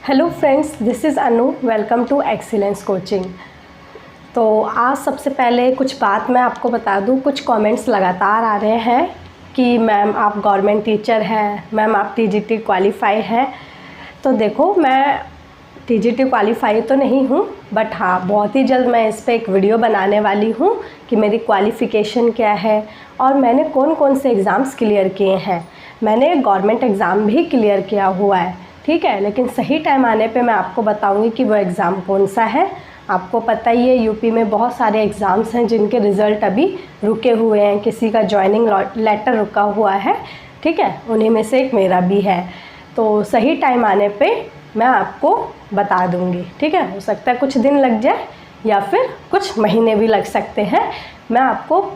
Hello friends, this is Anu. Welcome to excellence coaching. तो आज सबसे पहले कुछ बात मैं आपको बता दूं। कुछ कमेंट्स लगातार आ रहे हैं कि मैम आप गवर्नमेंट टीचर हैं, मैम आप टीजीटी क्वालिफाई हैं। तो देखो, मैं टीजीटी क्वालिफाई तो नहीं हूँ, बट हाँ बहुत ही जल्द मैं इस पर एक वीडियो बनाने वाली हूँ कि मेरी क्वालिफ़िकेशन क्या है और मैंने कौन कौन से एग्ज़ाम्स क्लियर किए हैं। मैंने गवर्नमेंट एग्ज़ाम भी क्लियर किया हुआ है, ठीक है, लेकिन सही टाइम आने पे मैं आपको बताऊंगी कि वो एग्ज़ाम कौन सा है। आपको पता ही है यूपी में बहुत सारे एग्ज़ाम्स हैं जिनके रिज़ल्ट अभी रुके हुए हैं, किसी का जॉइनिंग लेटर रुका हुआ है, ठीक है, उन्हीं में से एक मेरा भी है। तो सही टाइम आने पे मैं आपको बता दूंगी, ठीक है। हो सकता है कुछ दिन लग जाए या फिर कुछ महीने भी लग सकते हैं। मैं आपको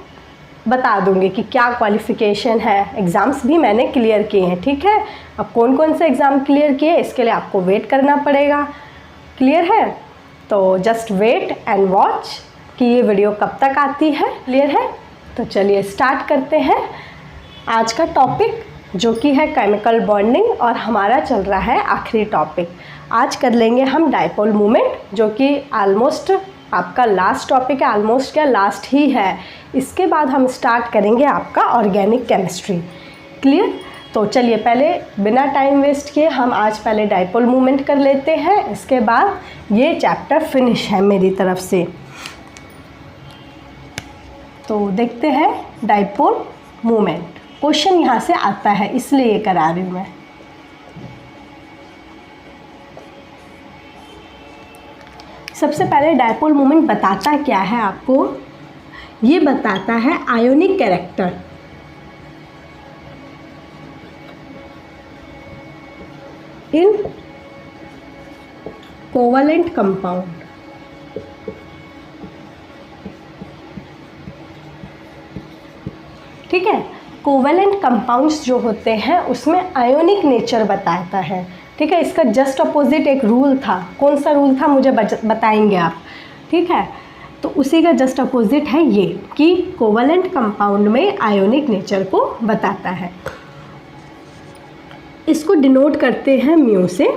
बता दूंगी कि क्या क्वालिफ़िकेशन है। एग्ज़ाम्स भी मैंने क्लियर किए हैं, ठीक है। अब कौन कौन से एग्ज़ाम क्लियर किए इसके लिए आपको वेट करना पड़ेगा। क्लियर है? तो जस्ट वेट एंड वॉच कि ये वीडियो कब तक आती है। क्लियर है? तो चलिए स्टार्ट करते हैं आज का टॉपिक, जो कि है केमिकल बॉन्डिंग, और हमारा चल रहा है आखिरी टॉपिक। आज कर लेंगे हम डाइपोल मोमेंट, जो कि ऑलमोस्ट आपका लास्ट टॉपिक है। ऑलमोस्ट क्या, लास्ट ही है। इसके बाद हम स्टार्ट करेंगे आपका ऑर्गेनिक केमिस्ट्री। क्लियर? तो चलिए पहले बिना टाइम वेस्ट किए हम आज पहले डाइपोल मूवमेंट कर लेते हैं। इसके बाद ये चैप्टर फिनिश है मेरी तरफ से। तो देखते हैं डाइपोल मूवमेंट। क्वेश्चन यहाँ से आता है, इसलिए ये करा रही हूँ मैं। सबसे पहले डाइपोल मोमेंट बताता क्या है आपको? ये बताता है ionic character in covalent compound. ठीक है, कोवलेंट कंपाउंड्स जो होते हैं उसमें आयोनिक नेचर बताता है, ठीक है। इसका जस्ट अपोजिट एक रूल था। कौन सा रूल था मुझे बताएंगे आप, ठीक है। तो उसी का जस्ट अपोजिट है ये कि कोवलेंट कंपाउंड में आयोनिक नेचर को बताता है। इसको डिनोट करते हैं म्यू से।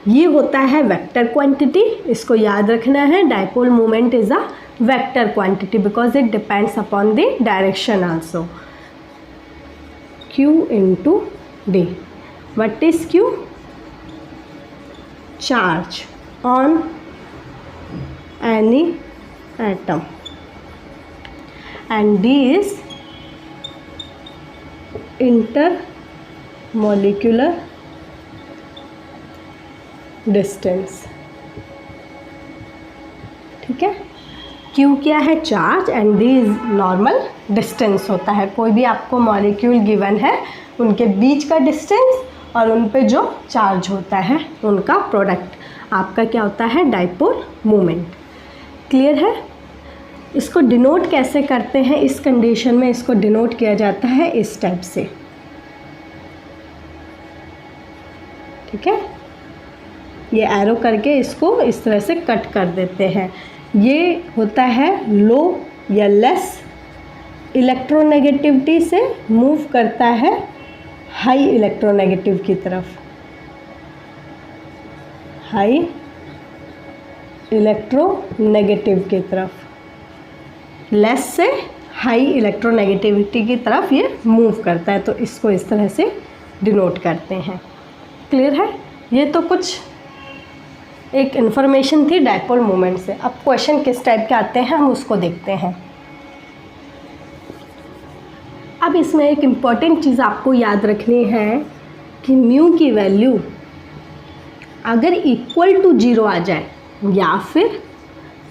ये होता है वेक्टर क्वांटिटी, इसको याद रखना है। Dipole moment is a vector quantity because it depends upon the direction also. Q into D. What is Q? Charge on any atom, and D is intermolecular distance, ठीक है। Q क्या है? Charge, and D is normal distance होता है। कोई भी आपको molecule given है उनके बीच का डिस्टेंस और उन पे जो चार्ज होता है उनका प्रोडक्ट आपका क्या होता है? Dipole moment. क्लियर है? इसको डिनोट कैसे करते हैं? इस कंडीशन में इसको डिनोट किया जाता है इस टाइप से, ठीक है। ये एरो करके इसको इस तरह से कट कर देते हैं। ये होता है लो या लेस इलेक्ट्रोनेगेटिविटी से मूव करता है हाई इलेक्ट्रोनेगेटिव की तरफ, हाई इलेक्ट्रोनेगेटिव की तरफ। लेस से हाई इलेक्ट्रोनेगेटिविटी की तरफ ये मूव करता है, तो इसको इस तरह से डिनोट करते हैं। क्लियर है? ये तो कुछ एक इन्फॉर्मेशन थी डाइपोल मोमेंट से। अब क्वेश्चन किस टाइप के आते हैं हम उसको देखते हैं। अब इसमें एक इम्पॉर्टेंट चीज़ आपको याद रखनी है कि म्यू की वैल्यू अगर इक्वल टू 0 आ जाए या फिर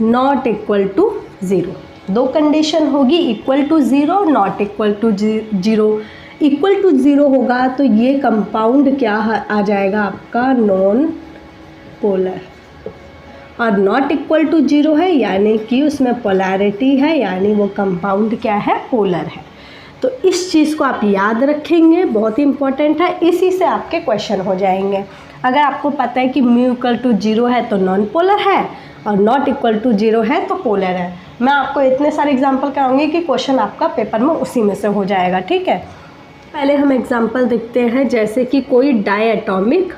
नॉट इक्वल टू 0, दो कंडीशन होगी, equal to 0, not equal to 0। Equal to 0 होगा तो ये कंपाउंड क्या आ जाएगा आपका? Non polar. और नॉट इक्वल टू 0 है यानी कि उसमें पोलैरिटी है, यानी वो कंपाउंड क्या है? पोलर है। तो इस चीज़ को आप याद रखेंगे, बहुत ही इंपॉर्टेंट है। इसी से आपके क्वेश्चन हो जाएंगे। अगर आपको पता है कि म्यू इक्वल टू 0 है तो नॉन पोलर है और नॉट इक्वल टू 0 है तो पोलर है। मैं आपको इतने सारे एग्जाम्पल कराऊंगी कि क्वेश्चन आपका पेपर में उसी में से हो जाएगा, ठीक है। पहले हम एग्जाम्पल देखते हैं, जैसे कि कोई डायटोमिक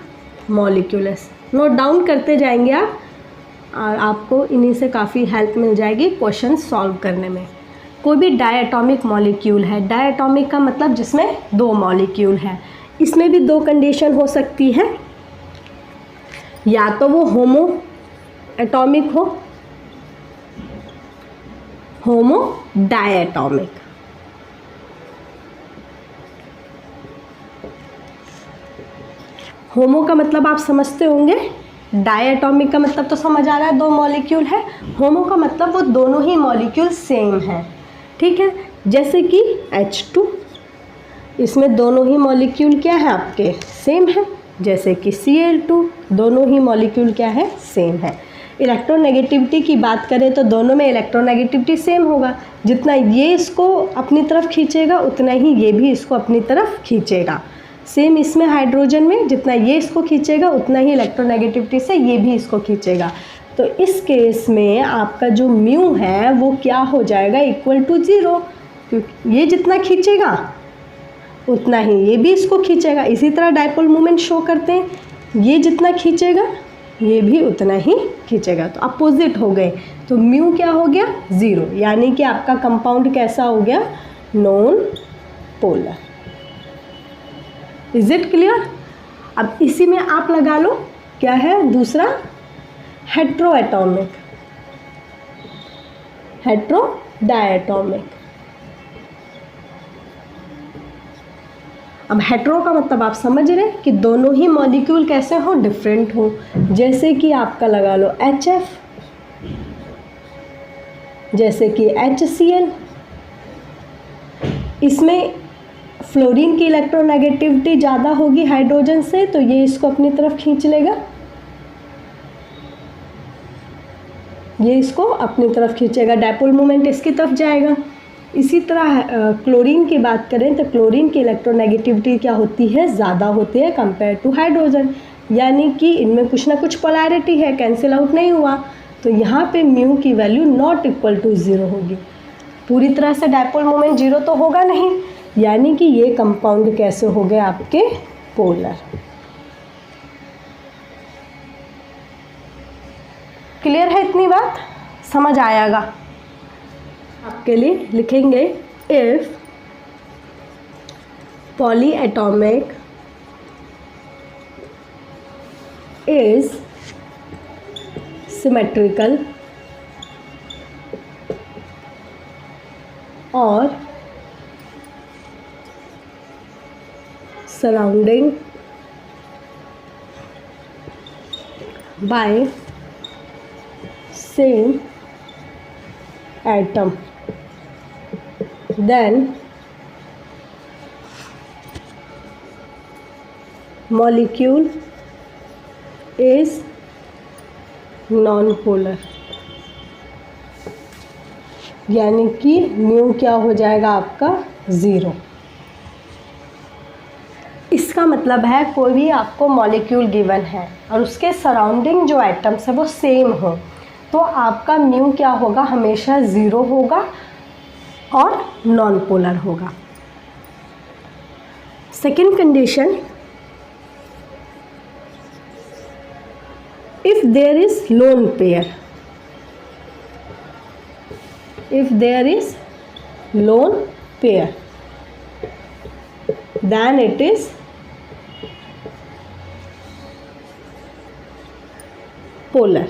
मॉलिक्यूल्स। नोट डाउन करते जाएंगे आप और आपको इन्हीं से काफ़ी हेल्प मिल जाएगी क्वेश्चन सॉल्व करने में। कोई भी डायटॉमिक मॉलिक्यूल है, डायटॉमिक का मतलब जिसमें 2 मॉलिक्यूल है, इसमें भी 2 कंडीशन हो सकती है, या तो वो होमो एटॉमिक हो, होमो डायटॉमिक। होमो का मतलब आप समझते होंगे, डायटॉमिक का मतलब तो समझ आ रहा है 2 मॉलिक्यूल है, होमो का मतलब वो दोनों ही मॉलिक्यूल सेम है। ठीक है, जैसे कि H2, इसमें दोनों ही मॉलिक्यूल क्या है आपके, सेम है। जैसे कि Cl2, दोनों ही मॉलिक्यूल क्या है, सेम है। इलेक्ट्रोनेगेटिविटी की बात करें तो दोनों में इलेक्ट्रोनेगेटिविटी सेम होगा, जितना ये इसको अपनी तरफ खींचेगा उतना ही ये भी इसको अपनी तरफ खींचेगा। सेम इसमें हाइड्रोजन में जितना ये इसको खींचेगा उतना ही इलेक्ट्रोनेगेटिविटी से ये भी इसको खींचेगा। तो इस केस में आपका जो म्यू है वो क्या हो जाएगा, इक्वल टू 0, क्योंकि ये जितना खींचेगा उतना ही ये भी इसको खींचेगा। इसी तरह डायपोल मोमेंट शो करते हैं, ये जितना खींचेगा ये भी उतना ही खींचेगा, तो अपोजिट हो गए, तो म्यू क्या हो गया, 0, यानी कि आपका कंपाउंड कैसा हो गया, non polar. Is it clear. अब इसी में आप लगा लो क्या है दूसरा, हेट्रोएटॉमिक, हेट्रो डायटॉमिक। अब हेट्रो का मतलब आप समझ रहे हैं कि दोनों ही मॉलिक्यूल कैसे हो, डिफरेंट हो। जैसे कि आपका लगा लो HF, जैसे कि HCl, इसमें फ्लोरीन की इलेक्ट्रोनेगेटिविटी ज़्यादा होगी हाइड्रोजन से, तो ये इसको अपनी तरफ खींच लेगा, ये इसको अपनी तरफ खींचेगा, डायपोल मोमेंट इसकी तरफ जाएगा। इसी तरह क्लोरीन की बात करें तो क्लोरीन की इलेक्ट्रोनेगेटिविटी क्या होती है, ज़्यादा होती है कंपेयर टू हाइड्रोजन, यानी कि इनमें कुछ ना कुछ पोलैरिटी है, कैंसिल आउट नहीं हुआ, तो यहाँ पे म्यू की वैल्यू नॉट इक्वल टू 0 होगी। पूरी तरह से डायपोल मोमेंट 0 तो होगा नहीं, यानी कि ये कंपाउंड कैसे हो गए आपके, पोलर। क्लियर है, इतनी बात समझ आएगा। आपके लिए लिखेंगे, इफ पॉलीएटॉमिक इज सिमेट्रिकल और surrounding by same atom, then molecule is non-polar, यानी कि म्यू क्या हो जाएगा आपका, 0। इसका मतलब है कोई भी आपको मॉलिक्यूल गिवन है और उसके सराउंडिंग जो एटम्स है वो सेम हो, तो आपका म्यू क्या होगा, हमेशा 0 होगा और नॉन पोलर होगा। Second condition, if there is lone pair, if there is lone pair then it is polar,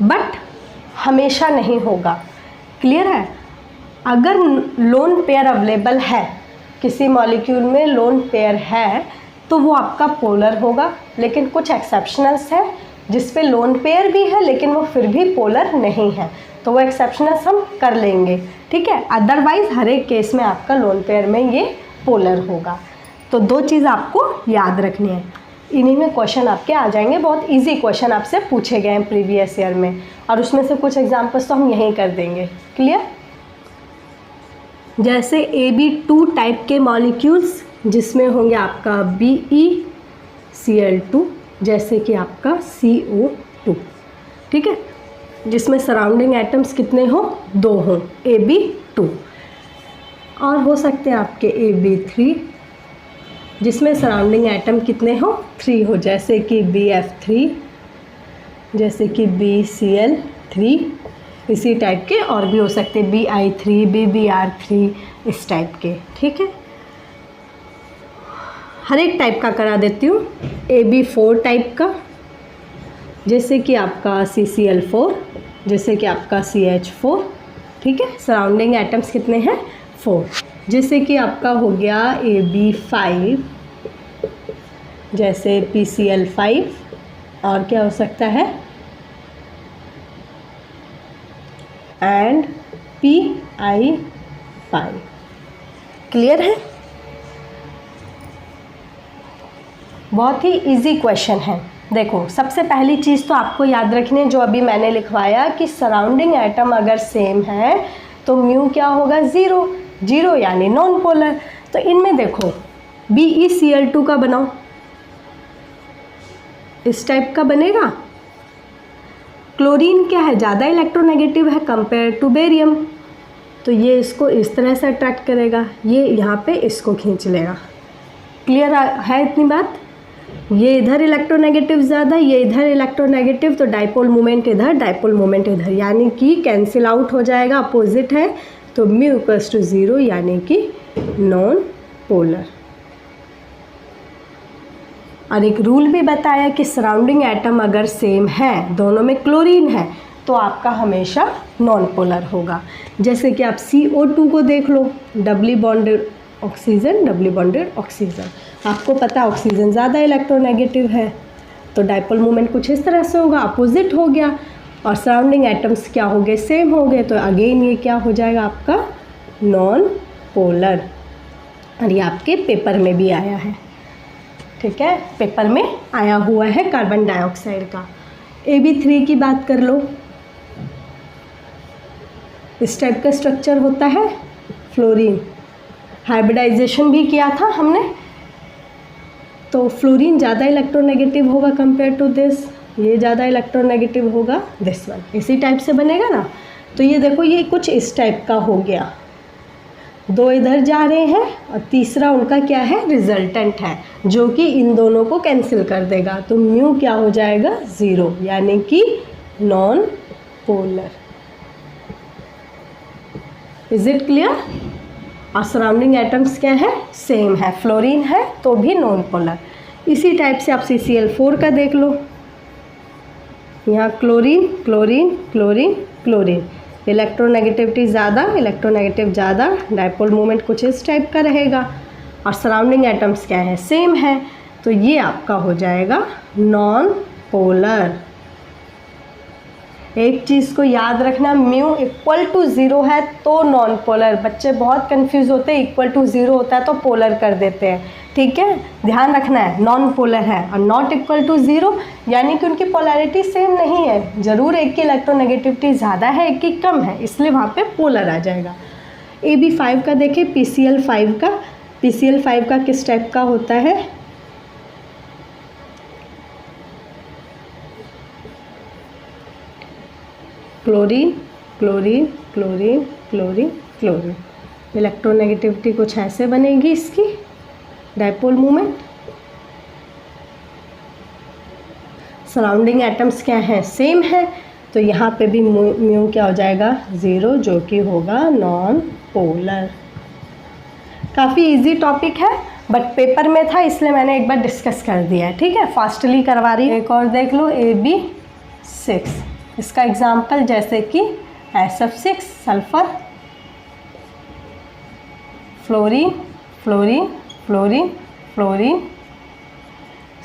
but हमेशा नहीं होगा। क्लियर है, अगर लोन पेयर अवेलेबल है, किसी मॉलिक्यूल में लोन पेयर है तो वो आपका पोलर होगा, लेकिन कुछ एक्सेप्शनल्स है जिस पे लोन पेयर भी है लेकिन वो फिर भी पोलर नहीं है, तो वो एक्सेप्शनल्स हम कर लेंगे, ठीक है। अदरवाइज हर एक केस में आपका लोन पेयर में ये पोलर होगा। तो 2 चीज़ आपको याद रखनी है, इन्हीं में क्वेश्चन आपके आ जाएंगे। बहुत इजी क्वेश्चन आपसे पूछे गए हैं प्रीवियस ईयर में, और उसमें से कुछ एग्जाम्पल्स तो हम यहीं कर देंगे। क्लियर, जैसे AB2 टाइप के मॉलिक्यूल्स जिसमें होंगे आपका BeCl2, जैसे कि आपका CO2, ठीक है, जिसमें सराउंडिंग एटम्स कितने हो, 2 हों, AB2, और हो सकते हैं आपके AB3, जिसमें सराउंडिंग एटम कितने हो, 3 हो, जैसे कि BF3, जैसे कि BCl3, इसी टाइप के और भी हो सकते हैं, BI3, BBr3, इस टाइप के। ठीक है, हर एक टाइप का करा देती हूँ। AB4 टाइप का, जैसे कि आपका CCl4, जैसे कि आपका CH4। ठीक है, सराउंडिंग एटम्स कितने हैं, 4। जैसे कि आपका हो गया AB5, जैसे PCl5, और क्या हो सकता है, एंड PI5। क्लियर है? बहुत ही इजी क्वेश्चन है। देखो, सबसे पहली चीज़ तो आपको याद रखनी है जो अभी मैंने लिखवाया कि सराउंडिंग एटम अगर सेम है तो म्यू क्या होगा, 0। 0 यानी नॉन पोलर। तो इनमें देखो BeCl2 का बनाओ, इस टाइप का बनेगा। क्लोरीन क्या है, ज़्यादा इलेक्ट्रोनेगेटिव है कंपेयर टू बेरियम, तो ये इसको इस तरह से अट्रैक्ट करेगा, ये यहाँ पे इसको खींच लेगा। क्लियर है इतनी बात? ये इधर इलेक्ट्रोनेगेटिव ज़्यादा, ये इधर इलेक्ट्रोनेगेटिव, तो डाइपोल मोमेंट इधर, डाइपोल मोमेंट इधर, यानी कि कैंसिल आउट हो जाएगा, अपोजिट है, तो म्यू इक्वल्स टू 0 यानी कि नॉन पोलर। और एक रूल भी बताया कि सराउंडिंग एटम अगर सेम है, दोनों में क्लोरीन है, तो आपका हमेशा नॉन पोलर होगा। जैसे कि आप CO2 को देख लो, doubly bonded oxygen, doubly bonded oxygen. आपको पता है ऑक्सीजन ज़्यादा इलेक्ट्रोनेगेटिव है, तो डाइपोल मोमेंट कुछ इस तरह से होगा, अपोजिट हो गया, और सराउंडिंग एटम्स क्या हो गए, सेम हो गए, तो अगेन ये क्या हो जाएगा आपका नॉन पोलर। और ये आपके पेपर में भी आया है। ठीक है, पेपर में आया हुआ है कार्बन डाइऑक्साइड का। AB3 की बात कर लो, इस टाइप का स्ट्रक्चर होता है, फ्लोरीन। हाइब्रिडाइजेशन भी किया था हमने, तो फ्लोरीन ज़्यादा इलेक्ट्रोनेगेटिव होगा कंपेयर टू दिस, ये ज़्यादा इलेक्ट्रोनेगेटिव होगा दिस वन, इसी टाइप से बनेगा ना। तो ये देखो, ये कुछ इस टाइप का हो गया, 2 इधर जा रहे हैं और तीसरा उनका क्या है, रिजल्टेंट है, जो कि इन दोनों को कैंसिल कर देगा, तो म्यू क्या हो जाएगा, 0 यानी कि non polar. Is it clear? और सराउंडिंग एटम्स क्या है, सेम है, फ्लोरीन है तो भी नॉन पोलर। इसी टाइप से आप CCl4 का देख लो, यहाँ chlorine chlorine chlorine chlorine, electronegativity ज़्यादा, इलेक्ट्रोनेगेटिव ज़्यादा, डाइपोल मोमेंट कुछ इस टाइप का रहेगा, और सराउंडिंग एटम्स क्या है, सेम है, तो ये आपका हो जाएगा नॉन पोलर। एक चीज़ को याद रखना, म्यू इक्वल टू 0 है तो नॉन पोलर। बच्चे बहुत कंफ्यूज होते हैं, इक्वल टू 0 होता है तो पोलर कर देते हैं। ठीक है, ध्यान रखना है, नॉन पोलर है, और नॉट इक्वल टू 0 यानी कि उनकी पोलैरिटी सेम नहीं है, ज़रूर एक की इलेक्ट्रोनेगेटिविटी ज़्यादा है, एक की कम है, इसलिए वहाँ पे पोलर आ जाएगा। AB5 का देखें, PCl5 का किस टाइप का होता है, chlorine chlorine chlorine chlorine chlorine, electronegativity कुछ ऐसे बनेगी इसकी, डाइपोल मोमेंट। सराउंडिंग एटम्स क्या हैं, सेम है, तो यहाँ पे भी म्यू क्या हो जाएगा, 0, जो कि होगा नॉन पोलर। काफ़ी इजी टॉपिक है, बट पेपर में था इसलिए मैंने एक बार डिस्कस कर दिया है। ठीक है, फास्टली करवा रही हूँ। एक और देख लो, AB6, इसका एग्जाम्पल जैसे कि SF6 sulphur, fluorine fluorine fluorine fluorine,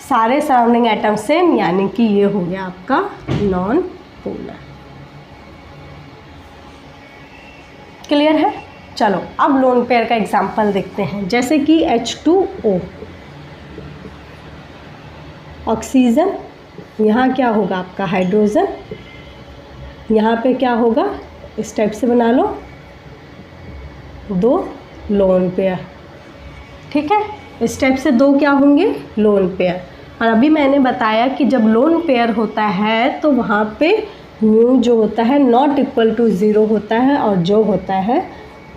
सारे सराउंडिंग एटम सेम, यानी कि ये हो गया आपका नॉन पोलर। क्लियर है? चलो अब लोन पेयर का एग्जाम्पल देखते हैं, जैसे कि H2O, ऑक्सीजन, यहाँ क्या होगा आपका हाइड्रोजन, यहाँ पे क्या होगा, इस टाइप से बना लो, 2 लोन पेयर। ठीक है, इस टाइप से 2 क्या होंगे, लोन पेयर। और अभी मैंने बताया कि जब लोन पेयर होता है तो वहाँ पे म्यू जो होता है नॉट इक्वल टू 0 होता है, और जो होता है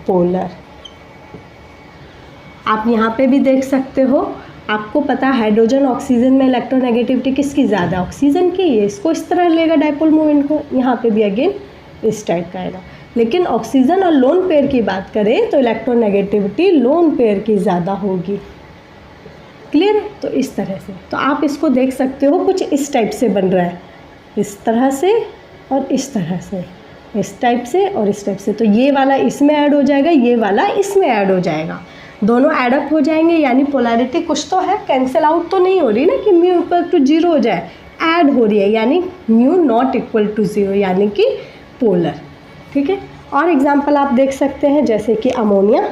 पोलर। आप यहाँ पे भी देख सकते हो आपको पता है हाइड्रोजन ऑक्सीजन में इलेक्ट्रोनेगेटिविटी किसकी ज़्यादा, ऑक्सीजन की। ये इसको इस तरह लेगा डायपोल मोमेंट को, यहाँ पे भी अगेन इस टाइप का आएगा। लेकिन ऑक्सीजन और लोन पेयर की बात करें तो इलेक्ट्रोनेगेटिविटी लोन पेयर की ज़्यादा होगी। क्लियर? तो इस तरह से तो आप इसको देख सकते हो, कुछ इस टाइप से बन रहा है, इस तरह से और इस तरह से, इस टाइप से और इस टाइप से। तो ये वाला इसमें ऐड हो जाएगा, ये वाला इसमें ऐड हो जाएगा, दोनों एडअप हो जाएंगे। यानी पोलैरिटी कुछ तो है, कैंसिल आउट तो नहीं हो रही ना कि म्यू इक्वल टू 0 हो जाए, ऐड हो रही है, यानी म्यू नॉट इक्वल टू 0, यानी कि पोलर। ठीक है, और एग्जांपल आप देख सकते हैं जैसे कि अमोनिया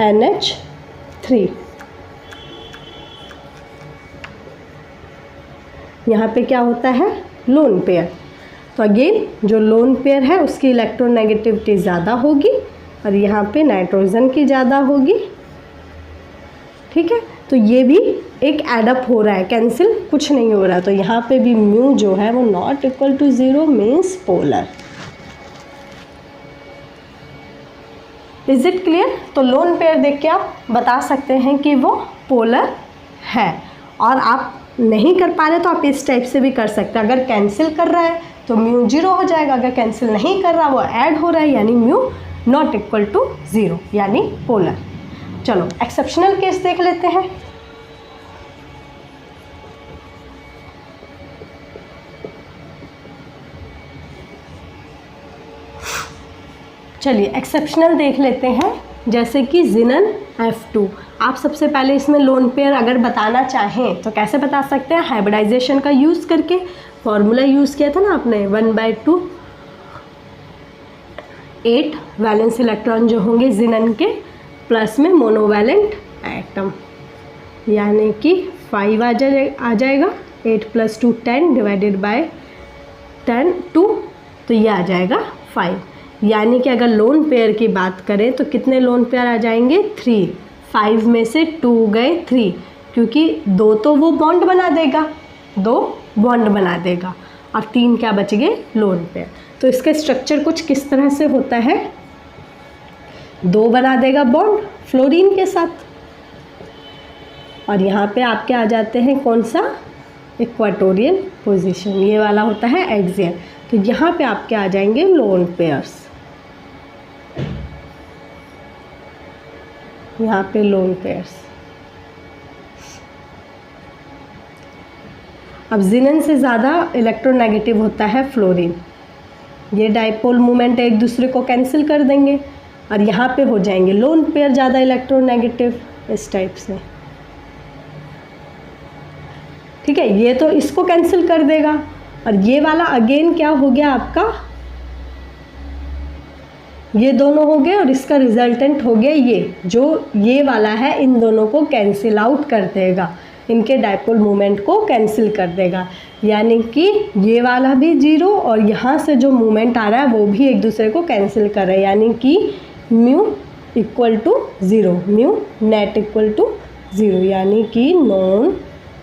NH3, यहाँ पे क्या होता है, लोन पेयर। तो अगेन जो लोन पेयर है उसकी इलेक्ट्रोनेगेटिविटी ज़्यादा होगी और यहाँ पे नाइट्रोजन की ज़्यादा होगी। ठीक है, तो ये भी एक एडअप हो रहा है, कैंसिल कुछ नहीं हो रहा। तो यहाँ पे भी म्यू जो है वो not equal to 0 means polar. Is it clear? तो लोन पेयर देख के आप बता सकते हैं कि वो पोलर है। और आप नहीं कर पा रहे तो आप इस टाइप से भी कर सकते हैं। अगर कैंसिल कर रहा है तो म्यू 0 हो जाएगा, अगर कैंसिल नहीं कर रहा वो ऐड हो रहा है यानी म्यू नॉट इक्वल टू 0 यानी पोलर। चलो एक्सेप्शनल केस देख लेते हैं। चलिए एक्सेप्शनल देख लेते हैं, जैसे कि जिनन F2। आप सबसे पहले इसमें लोन पेयर अगर बताना चाहें तो कैसे बता सकते हैं, हाइब्रिडाइजेशन का यूज़ करके। फॉर्मूला यूज़ किया था ना आपने, 1/2 8 वैलेंस इलेक्ट्रॉन जो होंगे जिनन के, प्लस में मोनोवैलेंट एटम, यानी कि 5 आ जाएगा। 8 + 2 10 डिवाइडेड बाय 10 2, तो ये आ जाएगा 5। यानी कि अगर लोन पेयर की बात करें तो कितने लोन पेयर आ जाएंगे, 3। 5 में से 2 गए 3, क्योंकि 2 तो वो बॉन्ड बना देगा, 2 बॉन्ड बना देगा, और 3 क्या बच गए, लोन पेयर। तो इसका स्ट्रक्चर कुछ किस तरह से होता है, 2 बना देगा बॉन्ड फ्लोरीन के साथ, और यहाँ पे आपके आ जाते हैं कौन सा, इक्वाटोरियल पोजीशन, ये वाला होता है एक्सियल। तो यहाँ पे आपके आ जाएंगे लोन पेयर्स, यहाँ पे लोन पेयर्स। अब जिनन से ज़्यादा इलेक्ट्रोनेगेटिव होता है फ्लोरीन, ये डाइपोल मोमेंट एक दूसरे को कैंसिल कर देंगे और यहाँ पे हो जाएंगे लोन पेयर ज़्यादा इलेक्ट्रोनेगेटिव, इस टाइप से। ठीक है, ये तो इसको कैंसिल कर देगा, और ये वाला अगेन क्या हो गया आपका, ये दोनों हो गए और इसका रिजल्टेंट हो गया ये, जो ये वाला है इन दोनों को कैंसिल आउट कर देगा, इनके डाइपोल मोमेंट को कैंसिल कर देगा। यानी कि ये वाला भी 0 और यहाँ से जो मोमेंट आ रहा है वो भी एक दूसरे को कैंसिल कर रहा है, यानी कि mu equal to 0, mu net equal to 0, यानी कि नॉन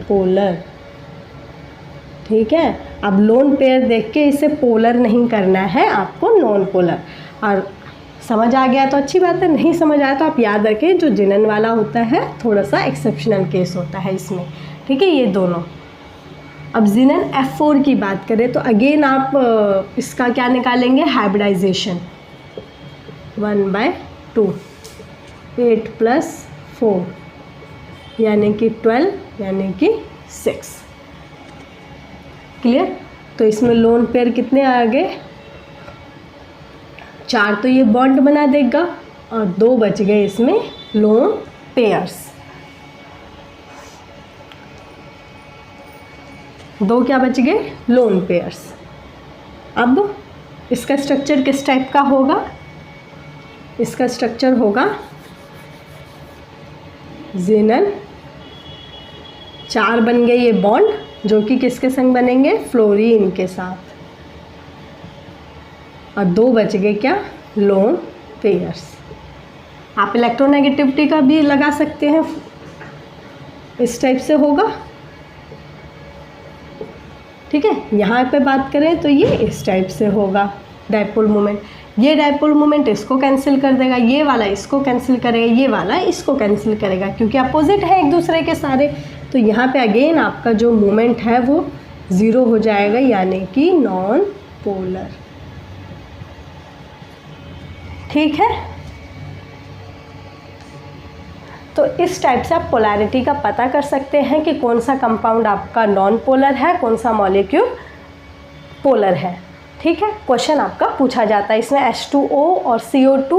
पोलर। ठीक है, अब लोन पेयर देख के इसे पोलर नहीं करना है आपको, नॉन पोलर। और समझ आ गया तो अच्छी बात है, नहीं समझ आया तो आप याद रखें जो जिनन वाला होता है थोड़ा सा एक्सेप्शनल केस होता है इसमें। ठीक है, ये दोनों। अब जिनन F4 की बात करें तो अगेन आप इसका क्या निकालेंगे, हाइब्रिडाइजेशन, 1/2 8 + 4 यानी कि 12 यानी कि 6। क्लियर? तो इसमें लोन पेयर कितने आ गए, 4 तो ये बॉन्ड बना देगा और 2 बच गए इसमें लोन पेयर्स। 2 क्या बच गए, लोन पेयर्स। अब इसका स्ट्रक्चर किस टाइप का होगा, इसका स्ट्रक्चर होगा जिनन, 4 बन गए ये बॉन्ड जो कि किसके संग बनेंगे, फ्लोरीन के साथ, और 2 बच गए क्या, लोन पेयर्स। आप इलेक्ट्रोनेगेटिविटी का भी लगा सकते हैं, इस टाइप से होगा। ठीक है, यहाँ पे बात करें तो ये इस टाइप से होगा डाइपोल मोमेंट। ये डायपोल मोमेंट इसको कैंसिल कर देगा, ये वाला इसको कैंसिल करेगा, ये वाला इसको कैंसिल करेगा, क्योंकि अपोजिट है एक दूसरे के सारे। तो यहाँ पे अगेन आपका जो मोमेंट है वो ज़ीरो हो जाएगा, यानी कि नॉन पोलर। ठीक है, तो इस टाइप से आप पोलैरिटी का पता कर सकते हैं कि कौन सा कंपाउंड आपका नॉन पोलर है, कौन सा मॉलिक्यूल पोलर है। ठीक है, क्वेश्चन आपका पूछा जाता है इसमें H2O और CO2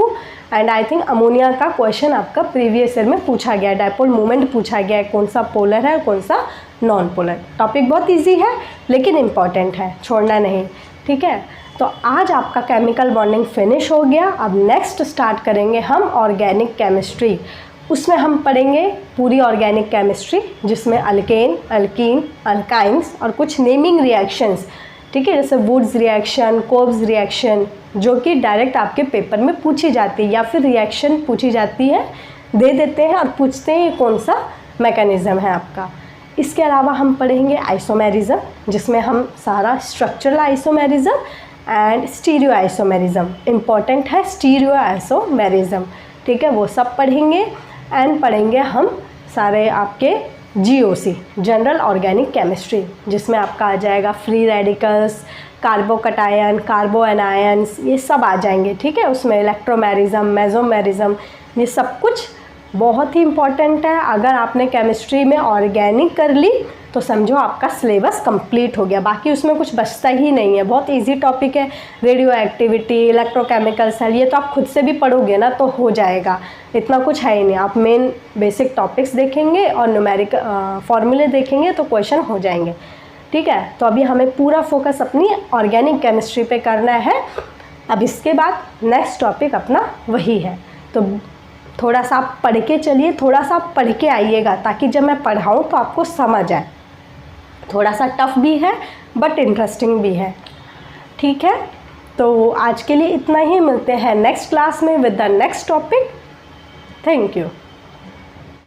and I think ammonia का क्वेश्चन आपका प्रीवियस ईयर में पूछा गया है। डायपोल मोमेंट पूछा गया है, कौन सा पोलर है और कौन सा नॉन पोलर। टॉपिक बहुत इजी है लेकिन इम्पॉर्टेंट है, छोड़ना नहीं। ठीक है, तो आज आपका केमिकल बॉन्डिंग फिनिश हो गया। अब नेक्स्ट स्टार्ट करेंगे हम ऑर्गेनिक केमिस्ट्री। उसमें हम पढ़ेंगे पूरी ऑर्गेनिक केमिस्ट्री, जिसमें अल्केन, अल्कीन, अल्काइंस और कुछ नेमिंग रिएक्शंस। ठीक है, जैसे वुड्स रिएक्शन, कोब्स रिएक्शन, जो कि डायरेक्ट आपके पेपर में पूछी जाती है, या फिर रिएक्शन पूछी जाती है, दे देते हैं और पूछते हैं ये कौन सा मैकेनिज़्म है आपका। इसके अलावा हम पढ़ेंगे आइसोमेरिज्म, जिसमें हम सारा structural isomerism and stereo isomerism, important है स्टीरियो आइसोमेरिज्म। ठीक है, वो सब पढ़ेंगे। एंड पढ़ेंगे हम सारे आपके GOC, जनरल ऑर्गेनिक केमिस्ट्री, जिसमें आपका आ जाएगा फ्री रेडिकल्स, कार्बोकटायन, कार्बो एनायंस, ये सब आ जाएंगे। ठीक है, उसमें इलेक्ट्रोमेरिज्म, मेसोमेरिज्म, ये सब कुछ बहुत ही इम्पॉर्टेंट है। अगर आपने केमिस्ट्री में ऑर्गेनिक कर ली तो समझो आपका सिलेबस कंप्लीट हो गया, बाकी उसमें कुछ बचता ही नहीं है। बहुत इजी टॉपिक है। रेडियो एक्टिविटी, इलेक्ट्रोकेमिकल सेल, ये तो आप खुद से भी पढ़ोगे ना तो हो जाएगा, इतना कुछ है ही नहीं। आप मेन बेसिक टॉपिक्स देखेंगे और न्यूमेरिक फॉर्मूले देखेंगे तो क्वेश्चन हो जाएंगे। ठीक है, तो अभी हमें पूरा फोकस अपनी ऑर्गेनिक केमिस्ट्री पे करना है। अब इसके बाद नेक्स्ट टॉपिक अपना वही है, तो थोड़ा सा आप पढ़ के चलिए, थोड़ा सा आप पढ़ के आइएगा, ताकि जब मैं पढ़ाऊँ तो आपको समझ आए। थोड़ा सा टफ भी है बट इंटरेस्टिंग भी है। ठीक है, तो आज के लिए इतना ही। मिलते हैं नेक्स्ट क्लास में with the next topic. Thank you.